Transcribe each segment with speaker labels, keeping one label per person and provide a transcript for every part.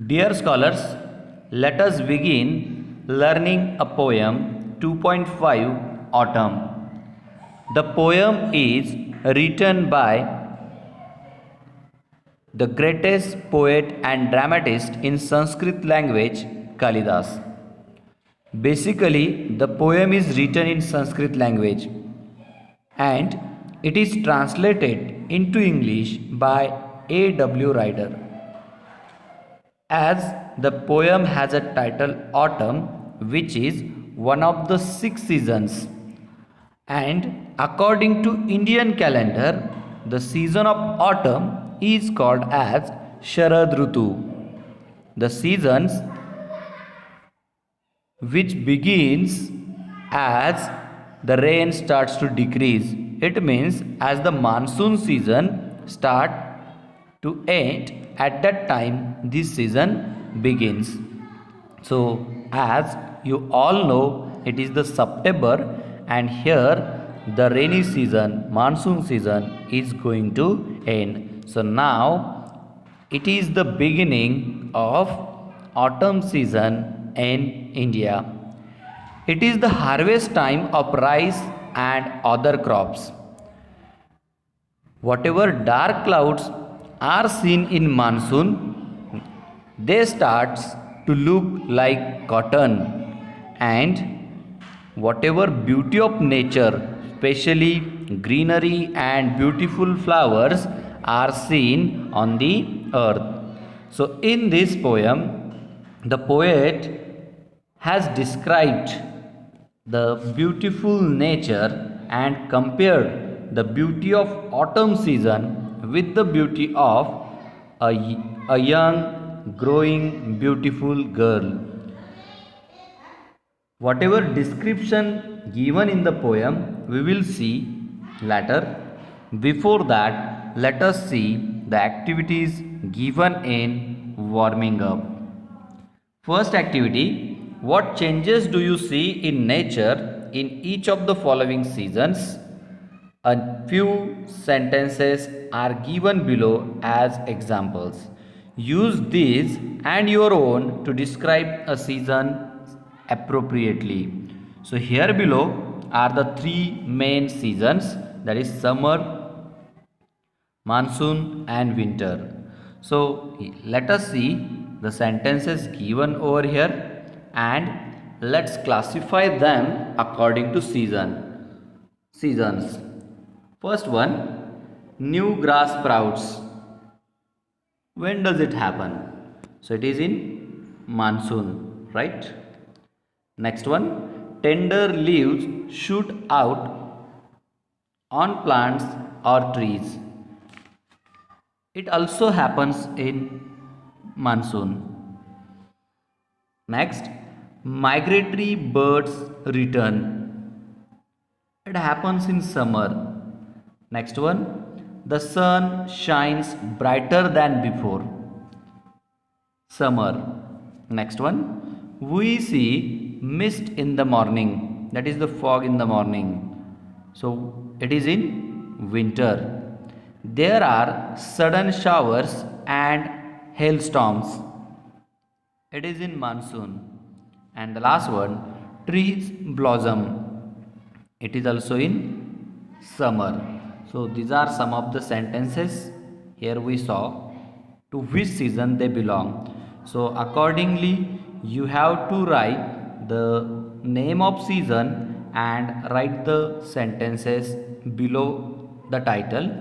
Speaker 1: Dear scholars, let us begin learning a poem 2.5 Autumn. The poem is written by the greatest poet and dramatist in Sanskrit language, Kalidas. Basically, the poem is written in Sanskrit language and it is translated into English by A.W. Ryder. As the poem has a title Autumn, which is one of the 6 seasons, and according to Indian calendar, the season of autumn is called as Sharad Rutu. The seasons which begins as the rain starts to decrease. It means as the monsoon season start to end, at that time this season begins. So as you all know, it is the September, and here the rainy season, monsoon season is going to end. So now it is the beginning of autumn season in India. It is the harvest time of rice and other crops. Whatever dark clouds are seen in monsoon, they start to look like cotton, and whatever beauty of nature, especially greenery and beautiful flowers, are seen on the earth. So in this poem, the poet has described the beautiful nature and compared the beauty of autumn season with the beauty of a young growing beautiful girl. Whatever description given in the poem we will see later. Before that, let us see the activities given in warming up. First activity: what changes do you see in nature in each of the following seasons? A few sentences are given below as examples. Use these and your own to describe a season appropriately. So here below are the three main seasons, that is summer, monsoon and winter. So let us see the sentences given over here and let's classify them according to seasons. First one, new grass sprouts. When does it happen? So it is in monsoon, right? Next one, tender leaves shoot out on plants or trees. It also happens in monsoon. Next, migratory birds return. It happens in summer. Next one, the sun shines brighter than before. Summer. Next one, we see mist in the morning, that is the fog in the morning. So it is in winter. There are sudden showers and hailstorms. It is in monsoon. And the last one, trees blossom. It is also in summer. So these are some of the sentences. Here we saw to which season they belong. So accordingly, you have to write the name of season and write the sentences below the title.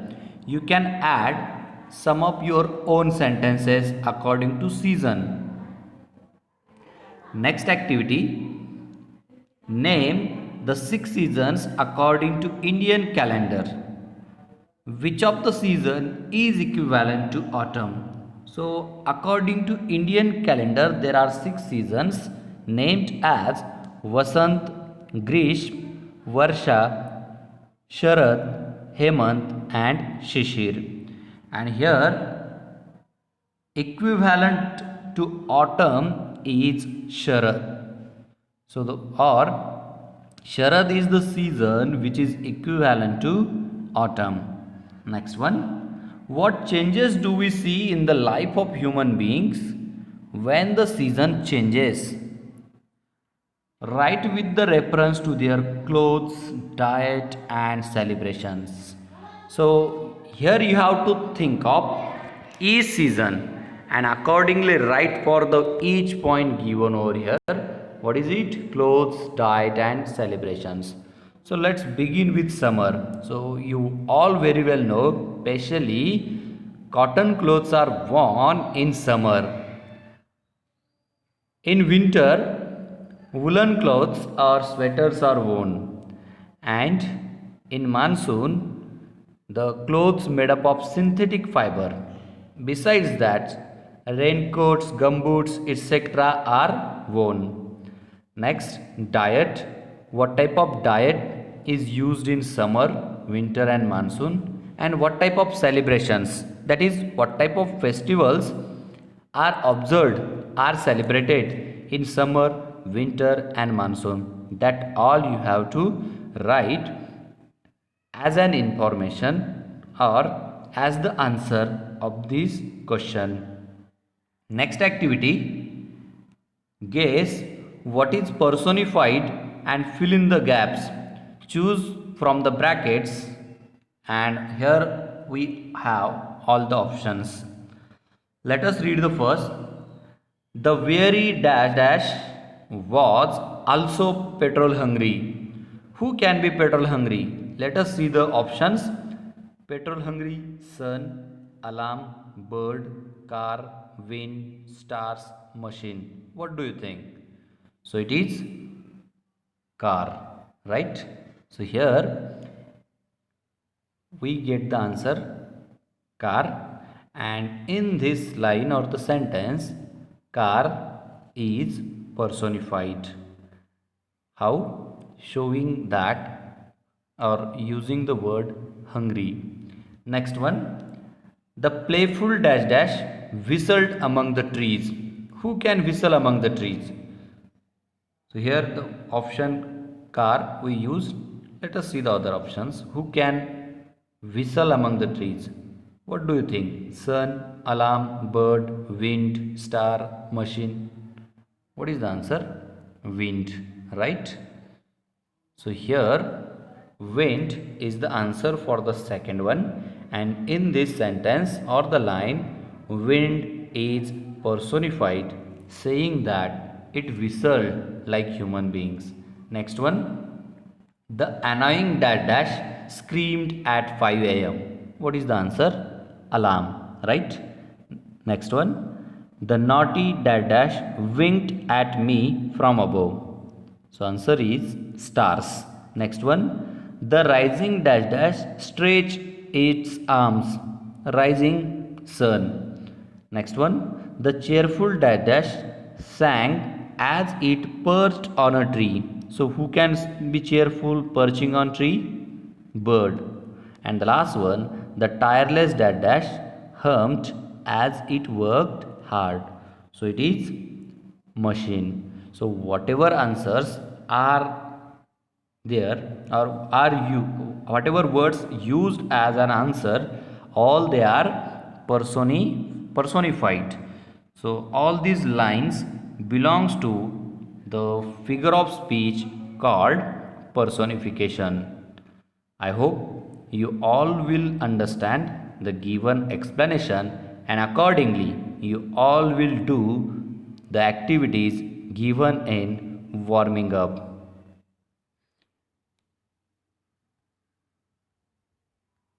Speaker 1: You can add some of your own sentences according to season. Next activity, name the 6 seasons according to Indian calendar. Which of the season is equivalent to autumn? So according to Indian calendar, there are 6 seasons named as Vasant, Grishma, Varsha, Sharad, Hemant and Shishir. And here equivalent to autumn is Sharad. So Sharad is the season which is equivalent to autumn. Next one, what changes do we see in the life of human beings when the season changes. Write with the reference to their clothes, diet, and celebrations. So, here you have to think of each season and accordingly write for the each point given over here. What is it? Clothes, diet, and celebrations. So, let's begin with summer. So, you all very well know, especially cotton clothes are worn in summer. In winter, woolen clothes or sweaters are worn, and in monsoon, the clothes made up of synthetic fiber. Besides that, raincoats, gumboots, etc. are worn. Next, diet. What type of diet is used in summer, winter, and monsoon? And what type of celebrations? That is, what type of festivals are observed, are celebrated in summer, winter, and monsoon. That all you have to write as an information or as the answer of this question. Next activity, guess what is personified and fill in the gaps. Choose from the brackets, and here we have all the options. Let us read the first. The weary dash dash was also petrol hungry. Who can be petrol hungry? Let us see the options. Petrol hungry, sun, alarm, bird, car, wind, stars, machine. What do you think? So it is car, right? So here we get the answer car, and in this line or the sentence, car is personified. How? Showing that or using the word hungry. Next one, the playful dash dash whistled among the trees. Who can whistle among the trees? So here the option car we use. Let us see the other options. Who can whistle among the trees? What do you think? Sun, alarm, bird, wind, star, machine. What is the answer? Wind, right? So here wind is the answer for the second one, and in this sentence or the line, wind is personified, saying that it whistled like human beings. Next one, the annoying dash dash screamed at 5 a.m. What is the answer? Alarm, right? Next one, the naughty dash dash winked at me from above. So answer is stars. Next one, the rising dash dash stretched its arms. Rising sun. Next one, the cheerful dash dash sang as it perched on a tree. So who can be cheerful perching on tree? Bird. And the last one, the tireless dash dash hummed as it worked hard. So it is machine. So whatever answers are there or are you whatever words used as an answer, all they are personified. So all these lines belongs to the figure of speech called personification. I hope you all will understand the given explanation, and accordingly you all will do the activities given in warming up.